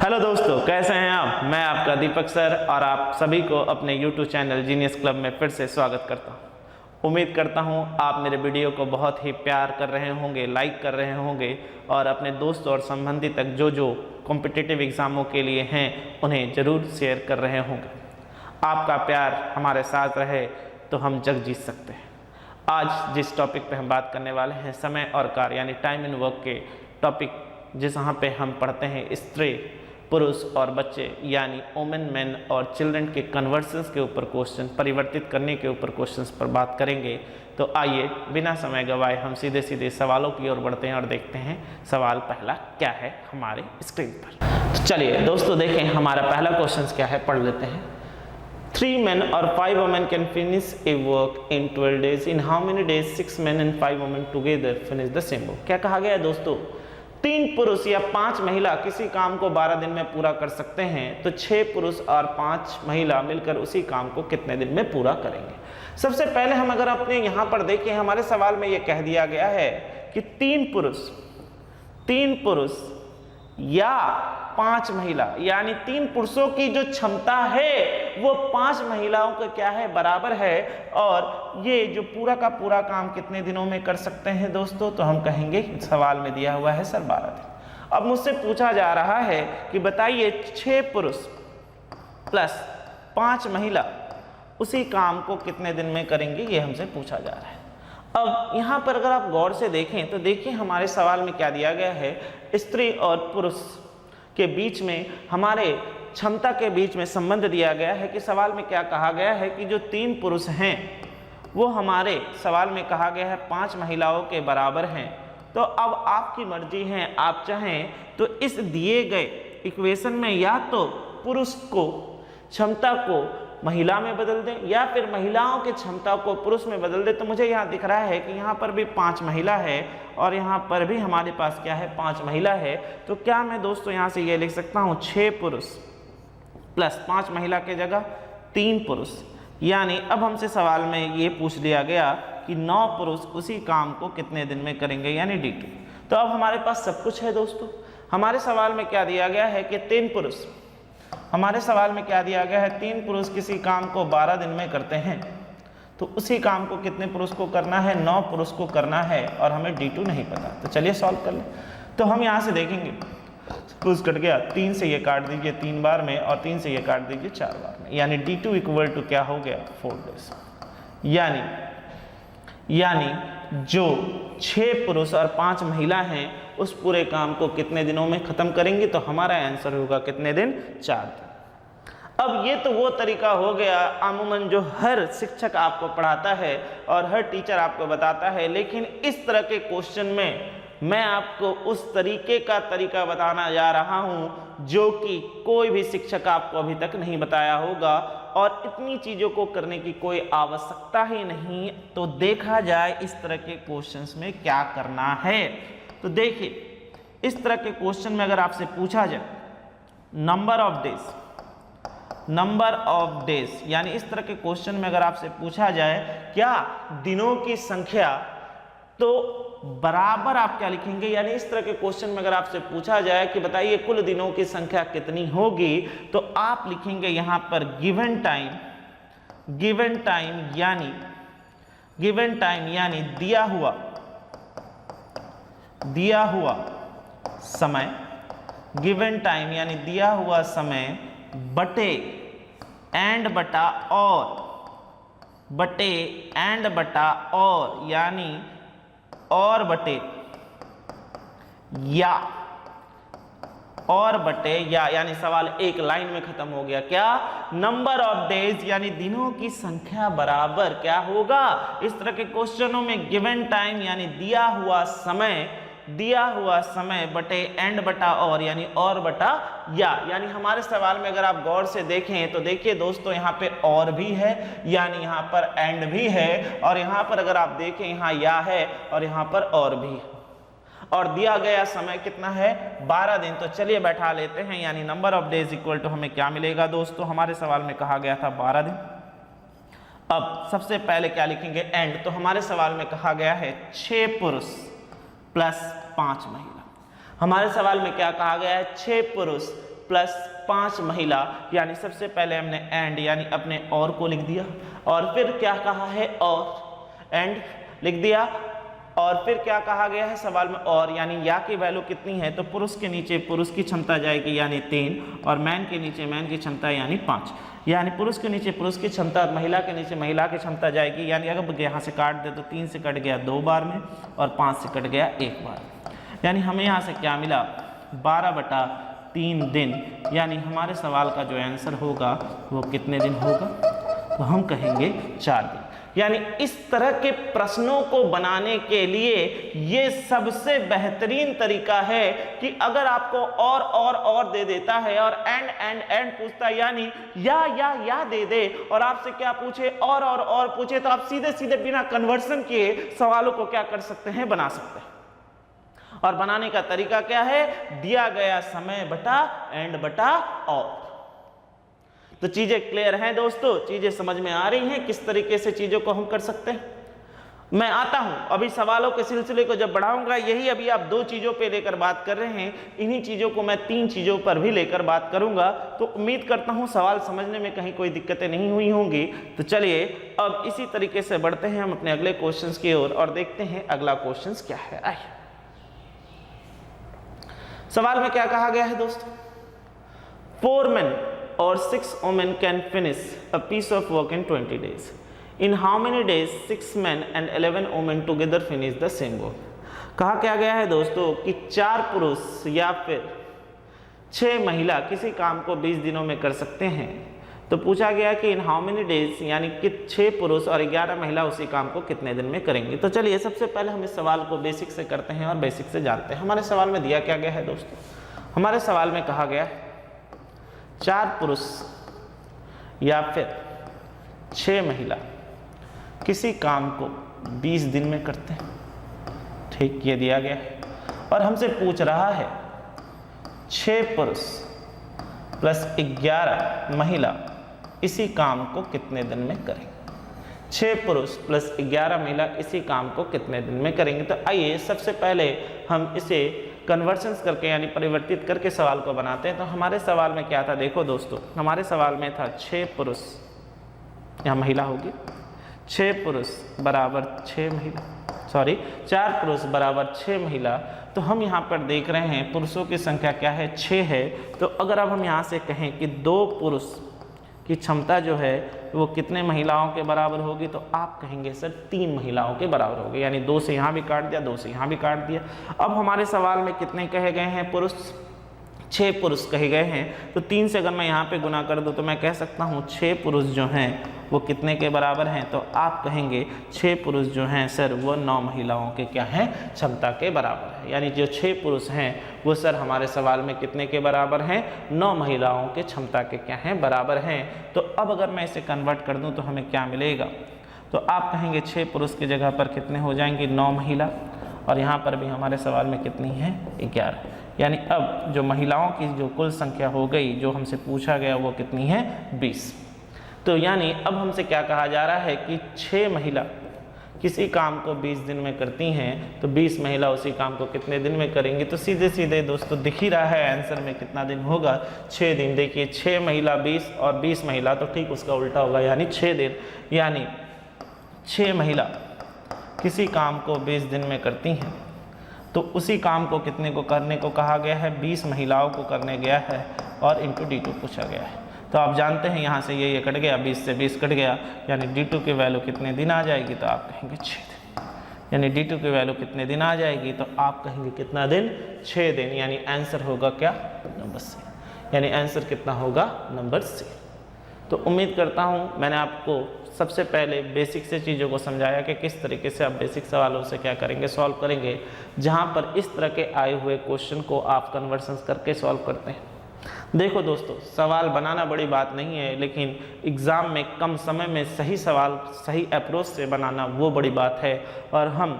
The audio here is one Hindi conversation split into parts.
हेलो दोस्तों, कैसे हैं आप। मैं आपका दीपक सर और आप सभी को अपने यूट्यूब चैनल जीनियस क्लब में फिर से स्वागत करता हूं। उम्मीद करता हूं आप मेरे वीडियो को बहुत ही प्यार कर रहे होंगे, लाइक कर रहे होंगे और अपने दोस्त और संबंधी तक जो कॉम्पिटिटिव एग्ज़ामों के लिए हैं उन्हें ज़रूर शेयर कर रहे होंगे। आपका प्यार हमारे साथ रहे तो हम जग जीत सकते हैं। आज जिस टॉपिक पे हम बात करने वाले हैं, समय और कार्य यानी टाइम एंड वर्क के टॉपिक, जहाँ पे हम पढ़ते हैं स्त्री, पुरुष और बच्चे यानी वुमेन, मैन और चिल्ड्रन के कन्वर्सेंस के ऊपर क्वेश्चन, परिवर्तित करने के ऊपर क्वेश्चंस पर बात करेंगे। तो आइए बिना समय गवाए हम सीधे सीधे सवालों की ओर बढ़ते हैं और देखते हैं सवाल पहला क्या है हमारे स्क्रीन पर। तो चलिए दोस्तों देखें हमारा पहला क्वेश्चन क्या है, पढ़ लेते हैं। 3 men or 5 women can finish a work in 12 days. In how many days 6 men and 5 women together finish the same work? क्या कहा गया है दोस्तों, 3 पुरुष या 5 महिला किसी काम को 12 दिन में पूरा कर सकते हैं, तो 6 पुरुष और 5 महिला मिलकर उसी काम को कितने दिन में पूरा करेंगे। सबसे पहले हम अगर अपने यहाँ पर देखें, हमारे सवाल में ये कह दिया गया है कि 3 पुरुष या 5 महिला, यानी 3 पुरुषों की जो क्षमता है वो 5 महिलाओं का क्या है, बराबर है। और ये जो पूरा का पूरा काम कितने दिनों में कर सकते हैं दोस्तों, तो हम कहेंगे सवाल में दिया हुआ है सर 12 दिन। अब मुझसे पूछा जा रहा है कि बताइए 6 पुरुष प्लस 5 महिला उसी काम को कितने दिन में करेंगे, ये हमसे पूछा जा रहा है। अब यहाँ पर अगर आप गौर से देखें तो देखिए हमारे सवाल में क्या दिया गया है, स्त्री और पुरुष के बीच में, हमारे क्षमता के बीच में संबंध दिया गया है। कि सवाल में क्या कहा गया है कि जो 3 पुरुष हैं वो हमारे सवाल में कहा गया है 5 महिलाओं के बराबर हैं। तो अब आपकी मर्जी है, आप चाहें तो इस दिए गए इक्वेशन में या तो पुरुष को क्षमता को महिला में बदल दें या फिर महिलाओं की क्षमता को पुरुष में बदल दें। तो मुझे यहाँ दिख रहा है कि यहाँ पर भी 5 महिला है और यहाँ पर भी हमारे पास क्या है, 5 महिला है। तो क्या मैं दोस्तों यहाँ से ये लिख सकता हूँ 6 पुरुष प्लस 5 महिला के जगह 3 पुरुष, यानी अब हमसे सवाल में ये पूछ लिया गया कि 9 पुरुष उसी काम को कितने दिन में करेंगे, यानी D2। तो अब हमारे पास सब कुछ है दोस्तों। हमारे सवाल में क्या दिया गया है कि 3 पुरुष, हमारे सवाल में क्या दिया गया है, 3 पुरुष किसी काम को 12 दिन में करते हैं, तो उसी काम को कितने पुरुष को करना है, 9 पुरुष को करना है और हमें D2 नहीं पता। तो चलिए सॉल्व कर लें। तो हम यहाँ से देखेंगे, पुरुष कट गया, 3 से ये काट दीजिए 3 बार में और 3 से ये काट दीजिए 4 बार में, यानी D2 इक्वल टू क्या हो गया, 4 डेज। यानी जो 6 पुरुष और 5 महिला हैं उस पूरे काम को कितने दिनों में खत्म करेंगे, तो हमारा आंसर होगा कितने दिन, 4 दिन। अब ये तो वो तरीका हो गया अमूमन जो हर शिक्षक आपको पढ़ाता है और हर टीचर आपको बताता है, लेकिन इस तरह के क्वेश्चन में मैं आपको उस तरीके का तरीका बताना जा रहा हूं जो कि कोई भी शिक्षक आपको अभी तक नहीं बताया होगा, और इतनी चीज़ों को करने की कोई आवश्यकता ही नहीं। तो देखा जाए इस तरह के क्वेश्चंस में क्या करना है। तो देखिए इस तरह के क्वेश्चन में अगर आपसे पूछा जाए नंबर ऑफ डेज, यानी इस तरह के क्वेश्चन में अगर आपसे पूछा जाए क्या दिनों की संख्या, तो बराबर आप क्या लिखेंगे, यानी इस तरह के क्वेश्चन में अगर आपसे पूछा जाए कि बताइए कुल दिनों की संख्या कितनी होगी, तो आप लिखेंगे यहाँ पर गिवन टाइम यानी दिया हुआ समय, गिवन टाइम यानी दिया हुआ समय बटे एंड बटा और यानी और बटे या यानी सवाल एक लाइन में खत्म हो गया। क्या, नंबर ऑफ डेज यानी दिनों की संख्या बराबर क्या होगा, इस तरह के क्वेश्चनों में गिवन टाइम यानी दिया हुआ समय बटे एंड बटा और यानी और बटा या, यानी हमारे सवाल में अगर आप गौर से देखें तो देखिए दोस्तों यहाँ पे और भी है, यानी यहाँ पर एंड भी है, और यहाँ पर अगर आप देखें यहाँ या है और यहाँ पर और भी है, और दिया गया समय कितना है, 12 दिन। तो चलिए बैठा लेते हैं, यानी number of days equal to हमें क्या मिलेगा दोस्तों, हमारे सवाल में कहा गया था 12 दिन। अब सबसे पहले क्या लिखेंगे, एंड। तो हमारे सवाल में कहा गया है 6 पुरुष प्लस 5 महिला। हमारे सवाल में क्या कहा गया है, 6 पुरुष प्लस 5 महिला, यानी सबसे पहले हमने एंड यानी अपने और को लिख दिया, और फिर क्या कहा है और एंड लिख दिया, और फिर क्या कहा गया है सवाल में और, यानी या की वैल्यू कितनी है, तो पुरुष के नीचे पुरुष की क्षमता जाएगी यानी 3, और मैन के नीचे मैन की क्षमता यानी 5, यानी पुरुष के नीचे पुरुष की क्षमता और महिला के नीचे महिला की क्षमता जाएगी, यानी अगर यहाँ से काट दे तो 3 से कट गया 2 बार में और 5 से कट गया 1 बार, यानी हमें यहाँ से क्या मिला 12/3 दिन, यानी हमारे सवाल का जो आंसर होगा वो कितने दिन होगा, तो हम कहेंगे 4 दिन। यानी इस तरह के प्रश्नों को बनाने के लिए ये सबसे बेहतरीन तरीका है कि अगर आपको और दे देता है और एंड पूछता है, यानी या दे दे और आपसे क्या पूछे और पूछे, तो आप सीधे सीधे बिना कन्वर्सन किए सवालों को क्या कर सकते हैं, बना सकते हैं। और बनाने का तरीका क्या है, दिया गया समय बटा एंड बटा और। तो चीजें क्लियर हैं दोस्तों, चीजें समझ में आ रही हैं किस तरीके से चीजों को हम कर सकते हैं। मैं आता हूं अभी सवालों के सिलसिले को जब बढ़ाऊंगा, यही अभी आप 2 चीजों पे लेकर बात कर रहे हैं, इन्हीं चीजों को मैं 3 चीजों पर भी लेकर बात करूंगा। तो उम्मीद करता हूं सवाल समझने में कहीं कोई दिक्कतें नहीं हुई होंगी। तो चलिए अब इसी तरीके से बढ़ते हैं हम अपने अगले क्वेश्चन की ओर और देखते हैं अगला क्वेश्चन क्या है। आइए, सवाल में क्या कहा गया है दोस्तों, 4 men or 6 women can finish a piece of work in 20 days. In how many days 6 men and 11 women together finish the same work? कहा क्या गया है दोस्तों कि 4 पुरुष या फिर 6 महिला किसी काम को 20 दिनों में कर सकते हैं। तो पूछा गया कि इन हाउ मेनी डेज, यानी कि 6 पुरुष और 11 महिला उसी काम को कितने दिन में करेंगे। तो चलिए सबसे पहले हम इस सवाल को बेसिक से करते हैं और बेसिक से जानते हैं। हमारे सवाल में दिया क्या गया है दोस्तों, हमारे सवाल में कहा गया 4 पुरुष या फिर 6 महिला किसी काम को 20 दिन में करते हैं, ठीक, ये दिया गया है। और हमसे पूछ रहा है 6 पुरुष प्लस 11 महिला इसी काम को कितने दिन में करेंगे। 6 पुरुष प्लस 11 महिला इसी काम को कितने दिन में करेंगे। तो आइए सबसे पहले हम इसे कन्वर्शंस करके यानी परिवर्तित करके सवाल को बनाते हैं। तो हमारे सवाल में क्या था, देखो दोस्तों, हमारे सवाल में था 6 पुरुष, यहाँ महिला होगी, 6 पुरुष बराबर 6 महिला, 4 पुरुष बराबर 6 महिला। तो हम यहाँ पर देख रहे हैं पुरुषों की संख्या क्या है, 6 है। तो अगर अब हम यहाँ से कहें कि 2 पुरुष की क्षमता जो है वो कितने महिलाओं के बराबर होगी, तो आप कहेंगे सर 3 महिलाओं के बराबर होगी, यानी 2 से यहाँ भी काट दिया, 2 से यहाँ भी काट दिया। अब हमारे सवाल में कितने कहे गए हैं पुरुष, 6 पुरुष कहे गए हैं। तो 3 से अगर मैं यहाँ पे गुना कर दूँ तो मैं कह सकता हूँ 6 पुरुष जो हैं वो कितने के बराबर हैं, तो आप कहेंगे 6 पुरुष जो हैं सर वो 9 महिलाओं के क्या हैं, क्षमता के बराबर है। यानी जो 6 पुरुष हैं वो सर हमारे सवाल में कितने के बराबर हैं, 9 महिलाओं के क्षमता के क्या हैं, बराबर हैं। तो अब अगर मैं इसे कन्वर्ट कर दूँ तो हमें क्या मिलेगा, तो आप कहेंगे 6 पुरुष की जगह पर कितने हो जाएंगे, 9 महिला, और यहाँ पर भी हमारे सवाल में कितनी है, 11। यानी अब जो महिलाओं की जो कुल संख्या हो गई जो हमसे पूछा गया वो कितनी है, 20। तो यानी अब हमसे क्या कहा जा रहा है कि 6 महिला किसी काम को 20 दिन में करती हैं, तो 20 महिला उसी काम को कितने दिन में करेंगी। तो सीधे सीधे दोस्तों दिख ही रहा है आंसर में कितना दिन होगा, 6 दिन। देखिए 6 महिला 20 और 20 महिला, तो ठीक उसका उल्टा होगा, यानी 6 दिन। यानी 6 महिला किसी काम को 20 दिन में करती हैं, तो उसी काम को कितने को करने को कहा गया है, 20 महिलाओं को करने गया है और इंटू D2 पूछा गया है। तो आप जानते हैं यहाँ से ये कट गया, 20 से 20 कट गया, यानी D2 की वैल्यू कितने दिन आ जाएगी, तो आप कहेंगे 6 दिन। यानी D2 की वैल्यू कितने दिन आ जाएगी, तो आप कहेंगे कितना दिन, 6 दिन। यानी आंसर होगा क्या, नंबर सी। यानी आंसर कितना होगा, नंबर सी। तो उम्मीद करता हूँ मैंने आपको सबसे पहले बेसिक से चीज़ों को समझाया कि किस तरीके से आप बेसिक सवालों से क्या करेंगे, सॉल्व करेंगे, जहाँ पर इस तरह के आए हुए क्वेश्चन को आप कन्वर्शंस करके सॉल्व करते हैं। देखो दोस्तों, सवाल बनाना बड़ी बात नहीं है, लेकिन एग्ज़ाम में कम समय में सही सवाल सही अप्रोच से बनाना वो बड़ी बात है। और हम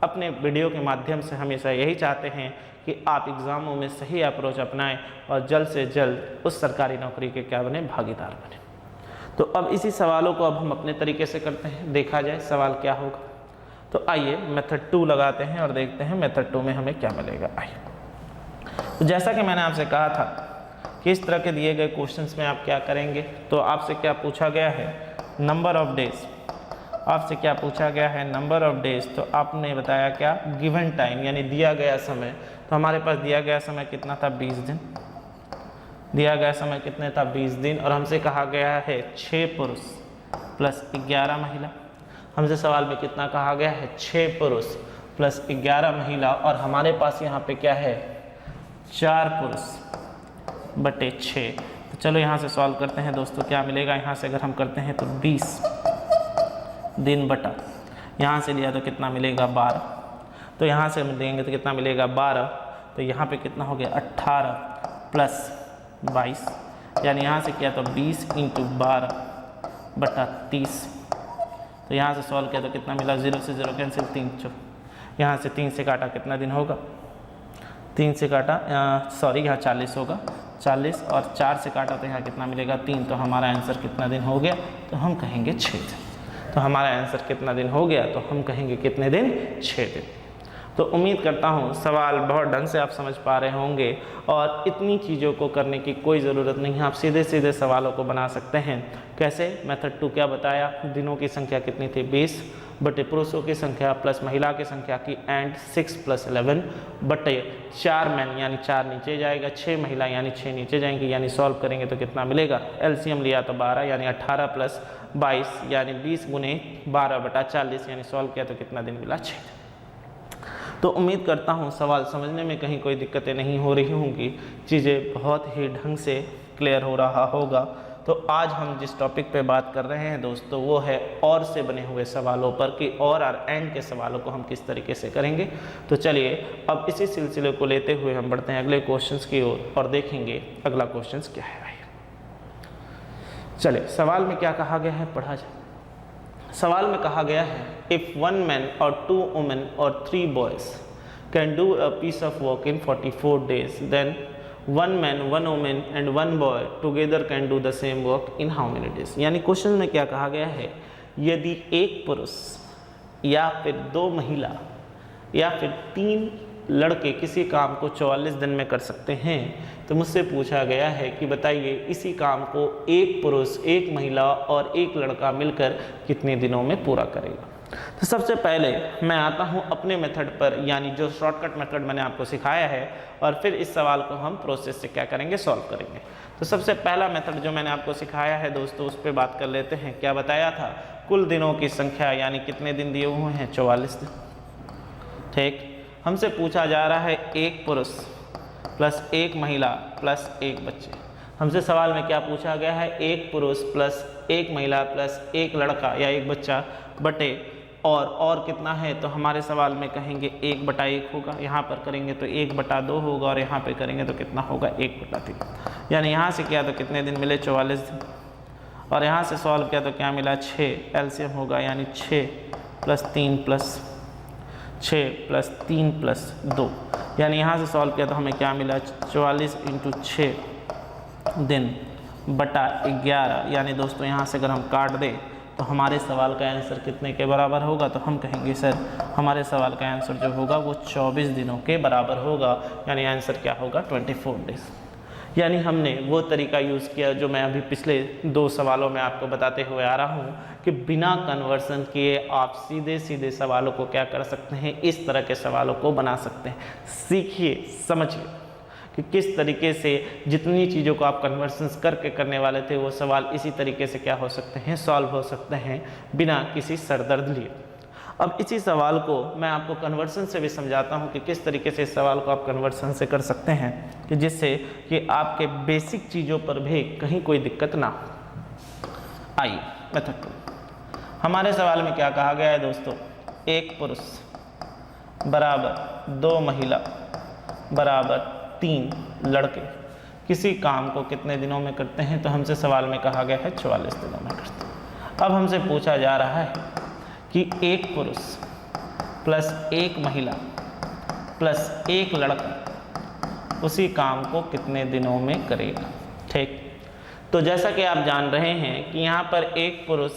अपने वीडियो के माध्यम से हमेशा यही चाहते हैं कि आप एग्ज़ामों में सही अप्रोच अपनाएं और जल्द से जल्द उस सरकारी नौकरी के क्या बने, भागीदार बने। तो अब इसी सवालों को अब हम अपने तरीके से करते हैं, देखा जाए सवाल क्या होगा। तो आइए मेथड 2 लगाते हैं और देखते हैं मेथड 2 में हमें क्या मिलेगा। आइए, तो जैसा कि मैंने आपसे कहा था किस तरह के दिए गए क्वेश्चंस में आप क्या करेंगे। तो आपसे क्या पूछा गया है, नंबर ऑफ डेज, आपसे क्या पूछा गया है, नंबर ऑफ डेज। तो आपने बताया क्या, गिवन टाइम यानी दिया गया समय। तो हमारे पास दिया गया समय कितना था, 20 दिन। दिया गया समय कितने था, 20 दिन। और हमसे कहा गया है 6 पुरुष प्लस 11 महिला। हमसे सवाल में कितना कहा गया है, 6 पुरुष प्लस 11 महिला। और हमारे पास यहाँ पे क्या है, 4 पुरुष बटे 6। तो चलो यहाँ से सॉल्व करते हैं दोस्तों, क्या मिलेगा। यहाँ से अगर हम करते हैं तो 20 दिन बटा, यहाँ से लिया तो कितना मिलेगा, 12। तो यहाँ से हम देंगे तो कितना मिलेगा, 12। तो यहाँ पे कितना हो गया, 18 प्लस 22, यानी यहाँ से किया तो 20 × 12 बटा 30। तो यहाँ से सॉल्व किया तो कितना मिला, 0 से 0 कैंसिल, 3 चो, यहाँ से 3 से काटा कितना दिन होगा, 3 से काटा यहाँ 40 होगा, 40 और 4 से काटा तो यहाँ कितना मिलेगा, 3। तो हमारा आंसर कितना दिन हो गया, तो हम कहेंगे 6 दिन। तो हमारा आंसर कितना दिन हो गया, तो हम कहेंगे कितने दिन, 6 दिन। तो उम्मीद करता हूँ सवाल बहुत ढंग से आप समझ पा रहे होंगे और इतनी चीज़ों को करने की कोई ज़रूरत नहीं है, आप सीधे सीधे सवालों को बना सकते हैं। कैसे, मेथड 2 क्या बताया, दिनों की संख्या कितनी थी, 20 बटे पुरुषों की संख्या प्लस महिला की संख्या की एंड 6 + 11 बटे 4 मैन यानी 4 नीचे जाएगा, 6 महिला यानी 6 नीचे जाएंगी, यानी सॉल्व करेंगे तो कितना मिलेगा, एलसीएम लिया तो 12 यानी 18 + 22 यानी 20 × 12 बटा 40 यानी सॉल्व किया तो कितना दिन मिला, 6 दिन। तो उम्मीद करता हूँ सवाल समझने में कहीं कोई दिक्कतें नहीं हो रही होंगी, चीज़ें बहुत ही ढंग से क्लियर हो रहा होगा। तो आज हम जिस टॉपिक पे बात कर रहे हैं दोस्तों, वो है और से बने हुए सवालों पर कि और एंड के सवालों को हम किस तरीके से करेंगे। तो चलिए अब इसी सिलसिले को लेते हुए हम बढ़ते हैं अगले क्वेश्चंस की ओर और देखेंगे अगला क्वेश्चंस क्या है भाई। चलिए सवाल में क्या कहा गया है, पढ़ा जाए। सवाल में कहा गया है, इफ़ 1 मैन और 2 वुमेन और 3 boys can do a piece of work in 44 days, then 1 man 1 women and 1 boy together can do the same work in how many days. यानी क्वेश्चन में क्या कहा गया है, यदि एक पुरुष या फिर 2 महिला या फिर 3 लड़के किसी काम को 44 दिन में कर सकते हैं, तो मुझसे पूछा गया है कि बताइए इसी काम को एक पुरुष, एक महिला और एक लड़का मिलकर कितने दिनों में पूरा करेगा। तो सबसे पहले मैं आता हूं अपने मेथड पर, यानी जो शॉर्टकट मेथड मैंने आपको सिखाया है, और फिर इस सवाल को हम प्रोसेस से क्या करेंगे, सॉल्व करेंगे। तो सबसे पहला मेथड जो मैंने आपको सिखाया है दोस्तों, उस पर बात कर लेते हैं। क्या बताया था, कुल दिनों की संख्या यानी कितने दिन दिए हुए हैं, 44 दिन। ठीक, हमसे पूछा जा रहा है एक पुरुष प्लस एक महिला प्लस एक बच्चे। हमसे सवाल में क्या पूछा गया है, एक पुरुष प्लस एक महिला प्लस एक लड़का या एक बच्चा बटे और कितना है, तो हमारे सवाल में कहेंगे 1/1 होगा। यहाँ पर करेंगे तो 1/2 होगा और यहाँ पे करेंगे तो कितना होगा, 1/3। यानी यहाँ से किया तो कितने दिन मिले, 44 दिन। और यहाँ से सॉल्व किया तो क्या मिला, 6। एलसीएम होगा यानी 6 + 3 + 6 + 3 + 2, यानी यहाँ से सॉल्व किया तो हमें क्या मिला, 44 × 6 दिन बटा 11। यानी दोस्तों यहाँ से अगर हम काट दें तो हमारे सवाल का आंसर कितने के बराबर होगा, तो हम कहेंगे सर हमारे सवाल का आंसर जो होगा वो 24 दिनों के बराबर होगा। यानी आंसर क्या होगा, 24 डेज। यानी हमने वो तरीका यूज़ किया जो मैं अभी पिछले 2 सवालों में आपको बताते हुए आ रहा हूँ कि बिना कन्वर्सन किए आप सीधे सीधे सवालों को क्या कर सकते हैं, इस तरह के सवालों को बना सकते हैं। सीखिए, समझिए कि किस तरीके से जितनी चीज़ों को आप कन्वर्सन्स करके करने वाले थे, वो सवाल इसी तरीके से क्या हो सकते हैं, सॉल्व हो सकते हैं बिना किसी सरदर्द लिए। अब इसी सवाल को मैं आपको कन्वर्सन से भी समझाता हूँ कि किस तरीके से इस सवाल को आप कन्वर्सन से कर सकते हैं, कि जिससे कि आपके बेसिक चीज़ों पर भी कहीं कोई दिक्कत ना हो। आइए मेथड 2, हमारे सवाल में क्या कहा गया है दोस्तों, एक पुरुष बराबर 2 महिला बराबर 3 लड़के किसी काम को कितने दिनों में करते हैं, तो हमसे सवाल में कहा गया है 44 दिनों में करते हैं। अब हमसे पूछा जा रहा है कि एक पुरुष प्लस एक महिला प्लस एक लड़का उसी काम को कितने दिनों में करेगा। ठीक, तो जैसा कि आप जान रहे हैं कि यहाँ पर एक पुरुष,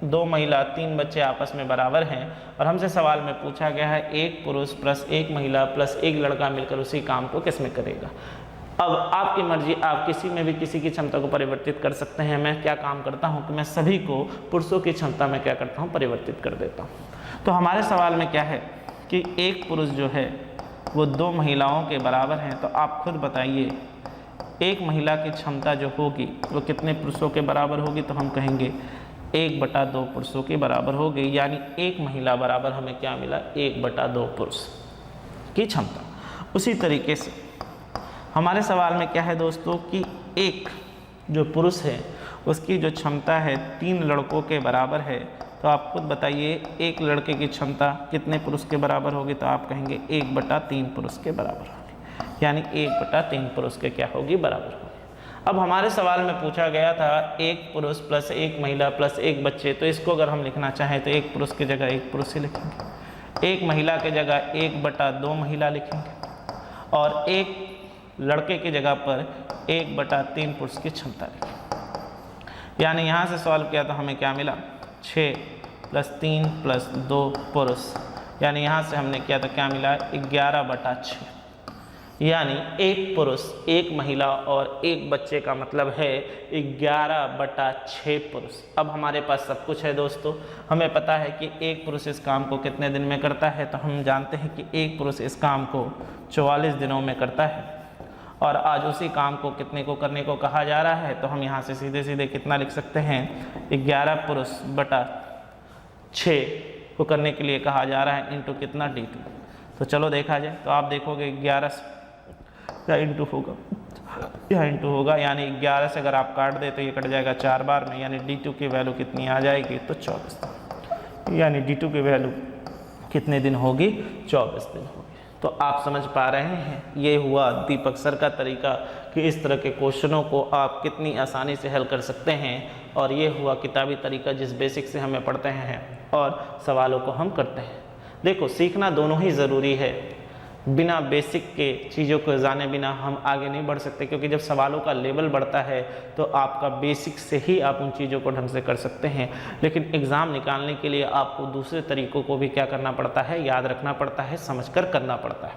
2 महिला, 3 बच्चे आपस में बराबर हैं, और हमसे सवाल में पूछा गया है एक पुरुष प्लस एक महिला प्लस एक लड़का मिलकर उसी काम को किस में करेगा। अब आपकी मर्जी, आप किसी में भी किसी की क्षमता को परिवर्तित कर सकते हैं। मैं क्या काम करता हूं कि मैं सभी को पुरुषों की क्षमता में क्या करता हूं, परिवर्तित कर देता हूं। तो हमारे सवाल में क्या है कि एक पुरुष जो है वो 2 महिलाओं के बराबर हैं। तो आप खुद बताइए एक महिला की क्षमता जो होगी वो कितने पुरुषों के बराबर होगी? तो हम कहेंगे 1/2 पुरुषों के बराबर होगी। यानी एक महिला बराबर हमें क्या मिला? 1/2 पुरुष की क्षमता। उसी तरीके से हमारे सवाल में क्या है दोस्तों कि एक जो पुरुष है उसकी जो क्षमता है 3 लड़कों के बराबर है। तो आप खुद बताइए एक लड़के की क्षमता कितने पुरुष के बराबर होगी? तो आप कहेंगे 1/3 पुरुष के बराबर होगी। यानी 1/3 पुरुष के क्या होगी? बराबर होगी। अब हमारे सवाल में पूछा गया था एक पुरुष प्लस एक महिला प्लस एक बच्चे। तो इसको अगर हम लिखना चाहें तो एक पुरुष की जगह एक पुरुष ही लिखेंगे, एक महिला की जगह 1/2 महिला लिखेंगे और एक लड़के की जगह पर 1/3 पुरुष की क्षमता लिखेंगे। यानी यहाँ से सॉल्व किया तो हमें क्या मिला? 6 + 3 + 2 पुरुष। यानी यहाँ से हमने किया तो क्या मिला? 11/6। यानी एक पुरुष, एक महिला और एक बच्चे का मतलब है 11/6 पुरुष। अब हमारे पास सब कुछ है दोस्तों। हमें पता है कि एक पुरुष इस काम को कितने दिन में करता है। तो हम जानते हैं कि एक पुरुष इस काम को 44 दिनों में करता है और आज उसी काम को कितने को करने को कहा जा रहा है। तो हम यहाँ से सीधे सीधे कितना लिख सकते हैं? 11 पुरुष बटा 6 को करने के लिए कहा जा रहा है इंटू कितना? D2। तो चलो देखा जाए तो आप देखोगे 11 या इंटू होगा या इंटू होगा। यानी 11 से अगर आप काट दे तो ये कट जाएगा 4 बार में। यानी D2 की वैल्यू कितनी आ जाएगी? तो 24 दिन। यानी D2 की वैल्यू कितने दिन होगी? 24 दिन होगी। तो आप समझ पा रहे हैं, ये हुआ दीपक सर का तरीका कि इस तरह के क्वेश्चनों को आप कितनी आसानी से हल कर सकते हैं। और ये हुआ किताबी तरीका जिस बेसिक से हमें पढ़ते हैं और सवालों को हम करते हैं। देखो सीखना दोनों ही ज़रूरी है। बिना बेसिक के चीज़ों को जाने बिना हम आगे नहीं बढ़ सकते, क्योंकि जब सवालों का लेवल बढ़ता है तो आपका बेसिक से ही आप उन चीज़ों को ढंग से कर सकते हैं। लेकिन एग्ज़ाम निकालने के लिए आपको दूसरे तरीक़ों को भी क्या करना पड़ता है? याद रखना पड़ता है, समझकर करना पड़ता है।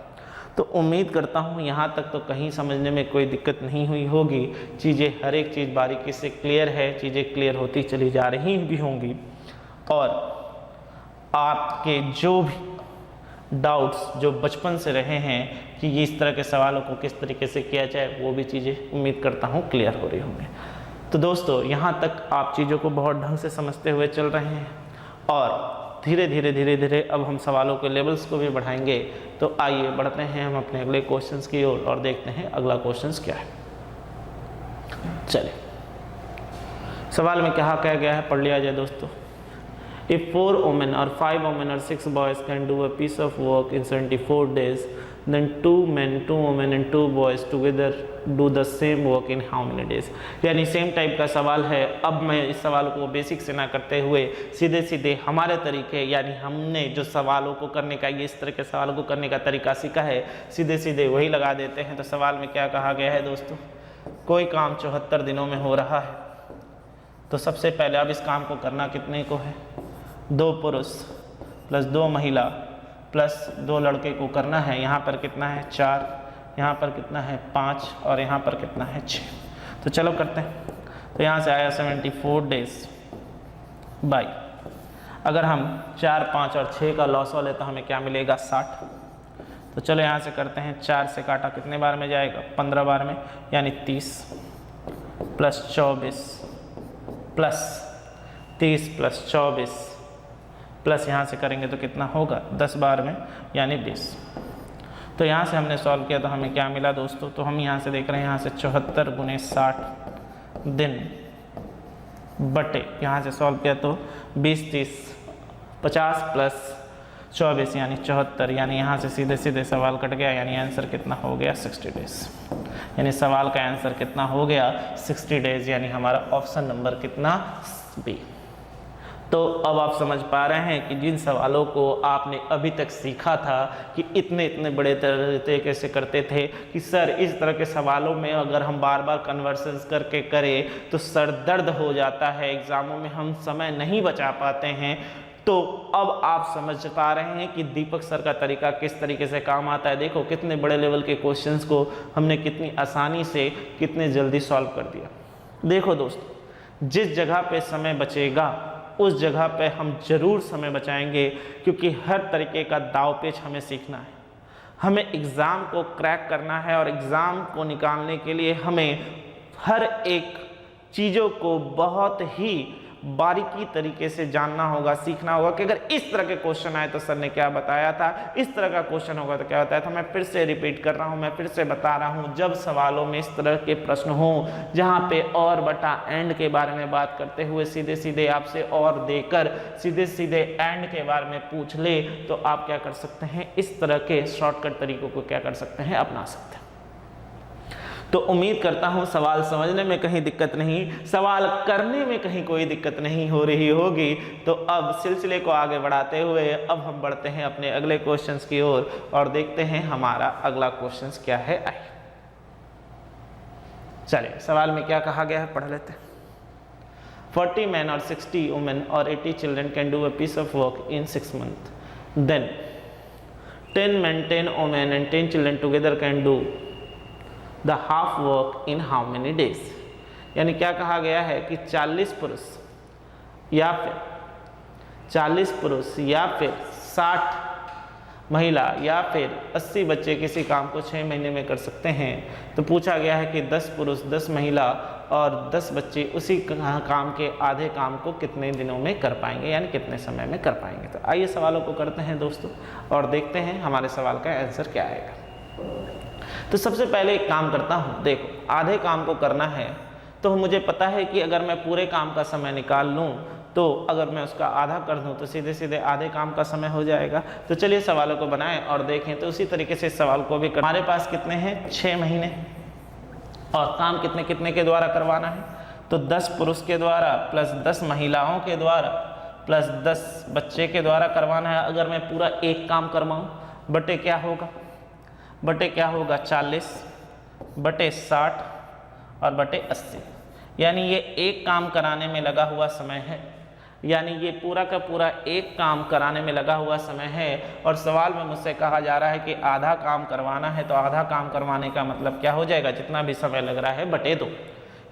तो उम्मीद करता हूँ यहाँ तक तो कहीं समझने में कोई दिक्कत नहीं हुई होगी। चीज़ें हर एक चीज़ बारीकी से क्लियर है, चीज़ें क्लियर होती चली जा रही भी होंगी और आपके जो भी डाउट्स जो बचपन से रहे हैं कि ये इस तरह के सवालों को किस तरीके से किया जाए, वो भी चीज़ें उम्मीद करता हूँ क्लियर हो रही होंगी। तो दोस्तों यहाँ तक आप चीज़ों को बहुत ढंग से समझते हुए चल रहे हैं और धीरे धीरे अब हम सवालों के लेवल्स को भी बढ़ाएंगे। तो आइए बढ़ते हैं हम अपने अगले क्वेश्चंस की ओर और देखते हैं अगला क्वेश्चंस क्या है। चलिए सवाल में क्या कहा गया है पढ़ लिया जाए दोस्तों। If 4 women or 5 women or 6 boys can do a piece of work in 74 days, then 2 men, 2 women and 2 boys together do the same work in how many days? यानी सेम टाइप का सवाल है। अब मैं इस सवाल को बेसिक से ना करते हुए सीधे सीधे हमारे तरीके, यानी हमने जो सवालों को करने का, ये इस तरह के सवालों को करने का तरीका सीखा है, सीधे सीधे वही लगा देते हैं। तो सवाल में क्या कहा गया है दोस्तों? कोई काम 74 दिनों में हो रहा है। तो सबसे पहले अब इस काम को करना कितने को है? 2 पुरुष प्लस 2 महिला प्लस 2 लड़के को करना है। यहाँ पर कितना है? 4, यहाँ पर कितना है? 5 और यहाँ पर कितना है? 6। तो चलो करते हैं। तो यहाँ से आया 74 डेज बाई, अगर हम 4, 5 और 6 का लॉस वाले तो हमें क्या मिलेगा? 60। तो चलो यहाँ से करते हैं। 4 से काटा कितने बार में जाएगा? 15 बार में। यानी 30 प्लस 24 प्लस 30 प्लस 24 प्लस यहाँ से करेंगे तो कितना होगा? 10 बार में, यानी 20। तो यहाँ से हमने सॉल्व किया तो हमें क्या मिला दोस्तों? तो हम यहाँ से देख रहे हैं, यहाँ से 74 × 60 दिन बटे, यहाँ से सॉल्व किया तो 20, 30, 50 प्लस 24 यानी 74। यानी यहाँ से सीधे सीधे सवाल कट गया। यानी आंसर कितना हो गया? 60 डेज। यानी सवाल का आंसर कितना हो गया? 60 डेज। यानी हमारा ऑप्शन नंबर कितना? बी। तो अब आप समझ पा रहे हैं कि जिन सवालों को आपने अभी तक सीखा था कि इतने बड़े तरीके से करते थे कि सर इस तरह के सवालों में अगर हम बार बार कन्वर्सेंस करके करें तो सर दर्द हो जाता है, एग्ज़ामों में हम समय नहीं बचा पाते हैं, तो अब आप समझ पा रहे हैं कि दीपक सर का तरीका किस तरीके से काम आता है। देखो कितने बड़े लेवल के क्वेश्चंस को हमने कितनी आसानी से कितने जल्दी सॉल्व कर दिया। देखो दोस्तों, जिस जगह पे समय बचेगा उस जगह पे हम जरूर समय बचाएंगे, क्योंकि हर तरीके का दावपेच हमें सीखना है। हमें एग्ज़ाम को क्रैक करना है और एग्ज़ाम को निकालने के लिए हमें हर एक चीज़ों को बहुत ही बारीकी तरीके से जानना होगा, सीखना होगा कि अगर इस तरह के क्वेश्चन आए तो सर ने क्या बताया था, इस तरह का क्वेश्चन होगा तो क्या बताया था। मैं फिर से रिपीट कर रहा हूँ, मैं फिर से बता रहा हूँ, जब सवालों में इस तरह के प्रश्न हो जहाँ पे और बटा एंड के बारे में बात करते हुए सीधे सीधे आपसे और देकर सीधे सीधे एंड के बारे में पूछ ले, तो आप क्या कर सकते हैं, इस तरह के शॉर्टकट तरीकों को क्या कर सकते हैं, अपना सकते हैं। तो उम्मीद करता हूं सवाल समझने में कहीं दिक्कत नहीं, सवाल करने में कहीं कोई दिक्कत नहीं हो रही होगी। तो अब सिलसिले को आगे बढ़ाते हुए अब हम बढ़ते हैं अपने अगले क्वेश्चंस की ओर और देखते हैं हमारा अगला क्वेश्चंस क्या है। आइए चलिए, सवाल में क्या कहा गया है पढ़ लेते हैं। 40 men or 60 women or 80 children can do a piece of work in 6 months. Then 10 men, 10 women and 10 children together can do the half work in how many days. यानी क्या कहा गया है कि 40 पुरुष या फिर 60 महिला या फिर 80 बच्चे किसी काम को 6 महीने में कर सकते हैं। तो पूछा गया है कि 10 पुरुष 10 महिला और 10 बच्चे उसी काम के आधे काम को कितने दिनों में कर पाएंगे, यानी कितने समय में कर पाएंगे। तो आइए सवालों को करते हैं दोस्तों और देखते हैं हमारे सवाल का आंसर क्या आएगा। तो सबसे पहले एक काम करता हूँ, देखो आधे काम को करना है तो मुझे पता है कि अगर मैं पूरे काम का समय निकाल लूँ तो अगर मैं उसका आधा कर दूँ तो सीधे सीधे आधे काम का समय हो जाएगा। तो चलिए सवालों को बनाएं और देखें। तो उसी तरीके से सवाल को भी कर, हमारे पास कितने हैं, 6 महीने, और काम कितने कितने के द्वारा करवाना है, तो 10 पुरुष के द्वारा प्लस 10 महिलाओं के द्वारा प्लस 10 बच्चे के द्वारा करवाना है। अगर मैं पूरा एक काम करवाऊँ बटे क्या होगा 40 बटे 60 और बटे 80, यानी ये एक काम कराने में लगा हुआ समय है, यानी ये पूरा का पूरा एक काम कराने में लगा हुआ समय है। और सवाल में मुझसे कहा जा रहा है कि आधा काम करवाना है, तो आधा काम करवाने का मतलब क्या हो जाएगा, जितना भी समय लग रहा है बटे 2,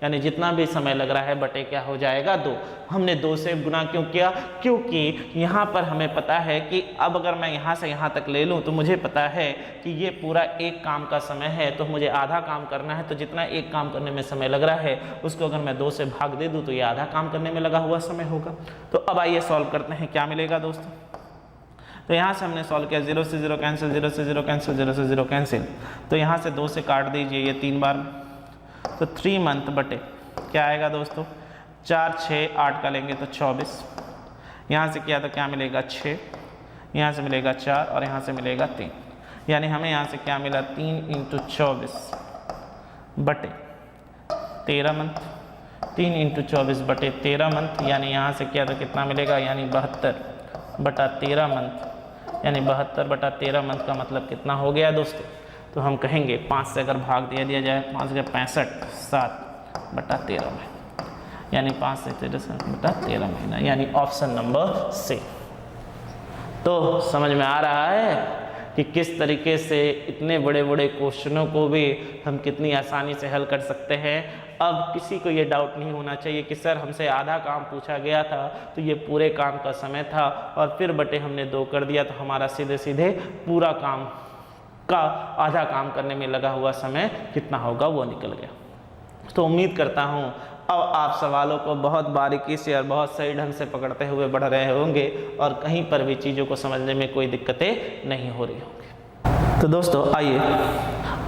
यानी जितना भी समय लग रहा है बटे क्या हो जाएगा 2। हमने 2 से गुना क्यों किया, क्योंकि यहाँ पर हमें पता है कि अब अगर मैं यहाँ से यहाँ तक ले लूँ तो मुझे पता है कि ये पूरा एक काम का समय है, तो मुझे आधा काम करना है। तो जितना एक काम करने में समय लग रहा है उसको अगर मैं 2 से भाग दे दूँ तो ये आधा काम करने में लगा हुआ समय होगा। तो अब आइए सॉल्व करते हैं, क्या मिलेगा दोस्तों। तो यहाँ से हमने सॉल्व किया, 0 से 0 कैंसिल, 0 से 0 कैंसिल, 0 से 0 कैंसिल। तो यहाँ से 2 से काट दीजिए ये 3 बार, तो 3 मंथ बटे क्या आएगा दोस्तों, 4 6 8 का लेंगे तो 24। यहाँ से किया तो क्या मिलेगा 6, यहाँ से मिलेगा 4 और यहाँ से मिलेगा 3, यानी हमें यहाँ से क्या मिला 3 × 24 बटे 13 मंथ, 3 × 24 बटे 13 मंथ, यानी यहाँ से किया तो कितना मिलेगा, यानी 72 बटा 13 मंथ, यानी 72 बटा 13 मंथ का मतलब कितना हो गया दोस्तों। तो हम कहेंगे 5 से अगर भाग दिया जाए, 5 के 65, 7 बटा 13 महीना, यानी 5 से 13 बटा 13 महीना, यानी ऑप्शन नंबर सी। तो समझ में आ रहा है कि किस तरीके से इतने बड़े बड़े क्वेश्चनों को भी हम कितनी आसानी से हल कर सकते हैं। अब किसी को ये डाउट नहीं होना चाहिए कि सर हमसे आधा काम पूछा गया था तो ये पूरे काम का समय था और फिर बटे हमने 2 कर दिया, तो हमारा सीधे सीधे पूरा काम का आधा काम करने में लगा हुआ समय कितना होगा वो निकल गया। तो उम्मीद करता हूँ अब आप सवालों को बहुत बारीकी से और बहुत सही ढंग से पकड़ते हुए बढ़ रहे होंगे और कहीं पर भी चीज़ों को समझने में कोई दिक्कतें नहीं हो रही होंगी। तो दोस्तों आइए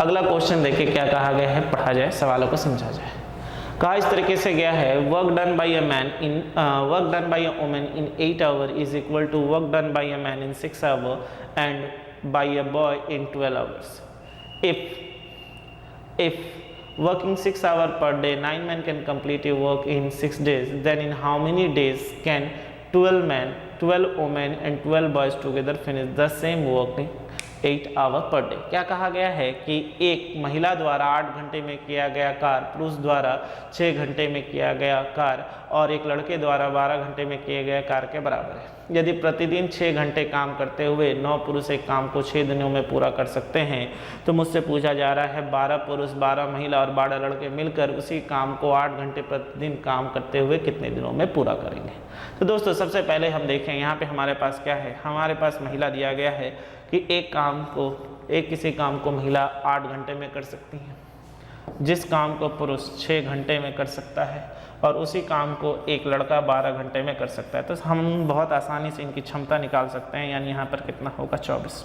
अगला क्वेश्चन देखिए क्या कहा गया है, पढ़ा जाए, सवालों को समझा जाए। कहा इस तरीके से गया है, work done by a woman in 8 hour is equal to work done by a man in 6 hour and by a boy in 12 hours. If working 6 hours per day, 9 men can complete a work in 6 days, then in how many days can 12 men, 12 women and 12 boys together finish the same work in 8 hours per day? क्या कहा गया है कि एक महिला द्वारा 8 घंटे में किया गया कार्य पुरुष द्वारा 6 घंटे में किया गया कार्य और एक लड़के द्वारा 12 घंटे में किए गए कार्य के बराबर है। यदि प्रतिदिन 6 घंटे काम करते हुए 9 पुरुष एक काम को 6 दिनों में पूरा कर सकते हैं, तो मुझसे पूछा जा रहा है 12 पुरुष, 12 महिला और 12 लड़के मिलकर उसी काम को 8 घंटे प्रतिदिन काम करते हुए कितने दिनों में पूरा करेंगे। तो दोस्तों सबसे पहले हम देखें यहाँ पे हमारे पास क्या है। हमारे पास महिला दिया गया है कि किसी काम को महिला 8 घंटे में कर सकती है, जिस काम को पुरुष 6 घंटे में कर सकता है और उसी काम को एक लड़का 12 घंटे में कर सकता है। तो हम बहुत आसानी से इनकी क्षमता निकाल सकते हैं। यानी यहाँ पर कितना होगा 24।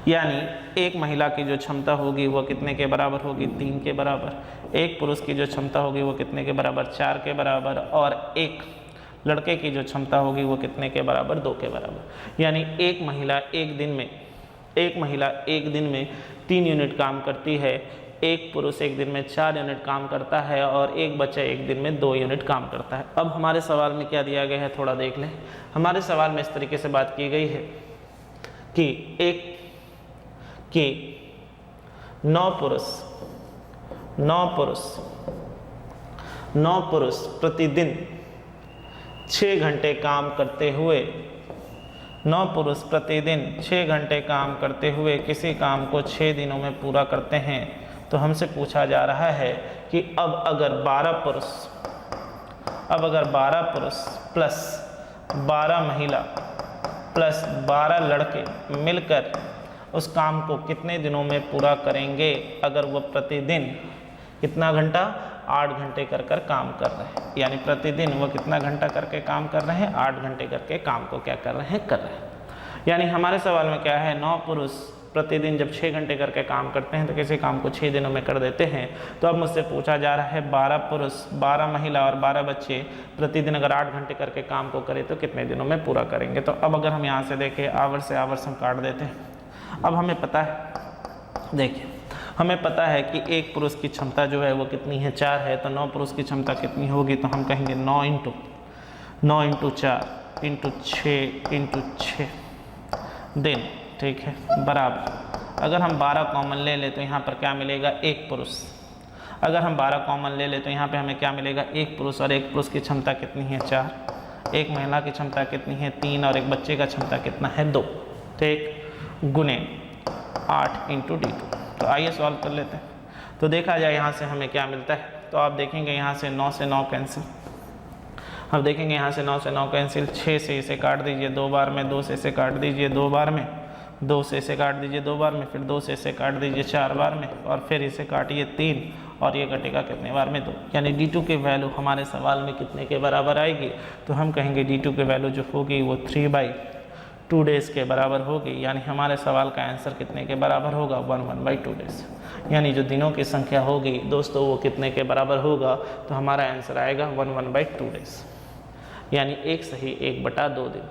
यानी एक महिला की जो क्षमता होगी वो कितने के बराबर होगी 3 के बराबर। एक पुरुष की जो क्षमता होगी वो कितने के बराबर 4 के बराबर। और एक लड़के की जो क्षमता होगी वो कितने के बराबर 2 के बराबर। यानी एक महिला एक दिन में 3 यूनिट काम करती है, एक पुरुष एक दिन में 4 यूनिट काम करता है और एक बच्चा एक दिन में 2 यूनिट काम करता है। अब हमारे सवाल में क्या दिया गया है थोड़ा देख लें। हमारे सवाल में इस तरीके से बात की गई है कि 9 पुरुष प्रतिदिन 6 घंटे काम करते हुए 9 पुरुष प्रतिदिन 6 घंटे काम करते हुए किसी काम को 6 दिनों में पूरा करते हैं। तो हमसे पूछा जा रहा है कि अब अगर 12 पुरुष प्लस 12 महिला प्लस 12 लड़के मिलकर उस काम को कितने दिनों में पूरा करेंगे, अगर वो प्रतिदिन कितना घंटा 8 घंटे कर काम कर रहे हैं। यानी प्रतिदिन वो कितना घंटा करके काम कर रहे हैं 8 घंटे करके काम को क्या कर रहे हैं। यानी हमारे सवाल में क्या है 9 पुरुष प्रतिदिन जब 6 घंटे करके काम करते हैं तो किसी काम को 6 दिनों में कर देते हैं। तो अब मुझसे पूछा जा रहा है 12 पुरुष 12 महिला और 12 बच्चे प्रतिदिन अगर 8 घंटे करके काम को करें तो कितने दिनों में पूरा करेंगे। तो अब अगर हम यहाँ से देखें आवर्स से आवर्स हम काट देते हैं। अब हमें पता है, देखिए हमें पता है कि एक पुरुष की क्षमता जो है वो कितनी है 4 है। तो 9 पुरुष की क्षमता कितनी होगी, तो हम कहेंगे 9 इंटू 4 इंटू 6 दिन, ठीक है, बराबर। अगर हम 12 कॉमन ले लें तो यहाँ पर क्या मिलेगा एक पुरुष। अगर हम 12 कॉमन ले लें तो यहाँ पे हमें क्या मिलेगा एक पुरुष। और एक पुरुष की क्षमता कितनी है 4, एक महिला की क्षमता कितनी है 3 और एक बच्चे का क्षमता कितना है 2, ठीक, गुने 8 इंटू D2। तो आइए सॉल्व कर लेते हैं। तो देखा जाए यहाँ से हमें क्या मिलता है। तो आप देखेंगे यहाँ से 9 से 9 कैंसिल। अब देखेंगे यहाँ से 9 से 9 कैंसिल, 6 से इसे काट दीजिए 2 बार में, 2 से इसे काट दीजिए 2 बार में, 2 से इसे काट दीजिए 2 बार में, फिर 2 से इसे काट दीजिए 4 बार में और फिर इसे काटिए 3 और ये कटेगा कितने बार में 2। यानी D2 के वैल्यू हमारे सवाल में कितने के बराबर आएगी। तो हम कहेंगे D2 के वैल्यू जो होगी वो 3/2 डेज़ के बराबर होगी। यानी हमारे सवाल का आंसर कितने के बराबर होगा 1/2 डेज़। यानी जो दिनों की संख्या होगी दोस्तों वो कितने के बराबर होगा, तो हमारा आंसर आएगा 1/2 डेज़, यानी 1 सही 1/2 दिन।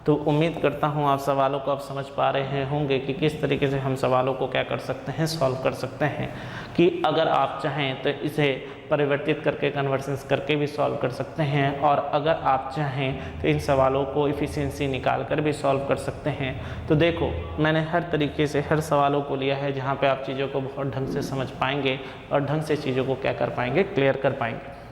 तो उम्मीद करता हूँ आप सवालों को आप समझ पा रहे होंगे कि किस तरीके से हम सवालों को क्या कर सकते हैं, सॉल्व कर सकते हैं। कि अगर आप चाहें तो इसे परिवर्तित करके कन्वर्सेंस करके भी सॉल्व कर सकते हैं और अगर आप चाहें तो इन सवालों को इफ़िशिएंसी निकाल कर भी सॉल्व कर सकते हैं। तो देखो मैंने हर तरीके से हर सवालों को लिया है जहाँ पे आप चीज़ों को बहुत ढंग से समझ पाएंगे और ढंग से चीज़ों को क्या कर पाएंगे, क्लियर कर पाएंगे।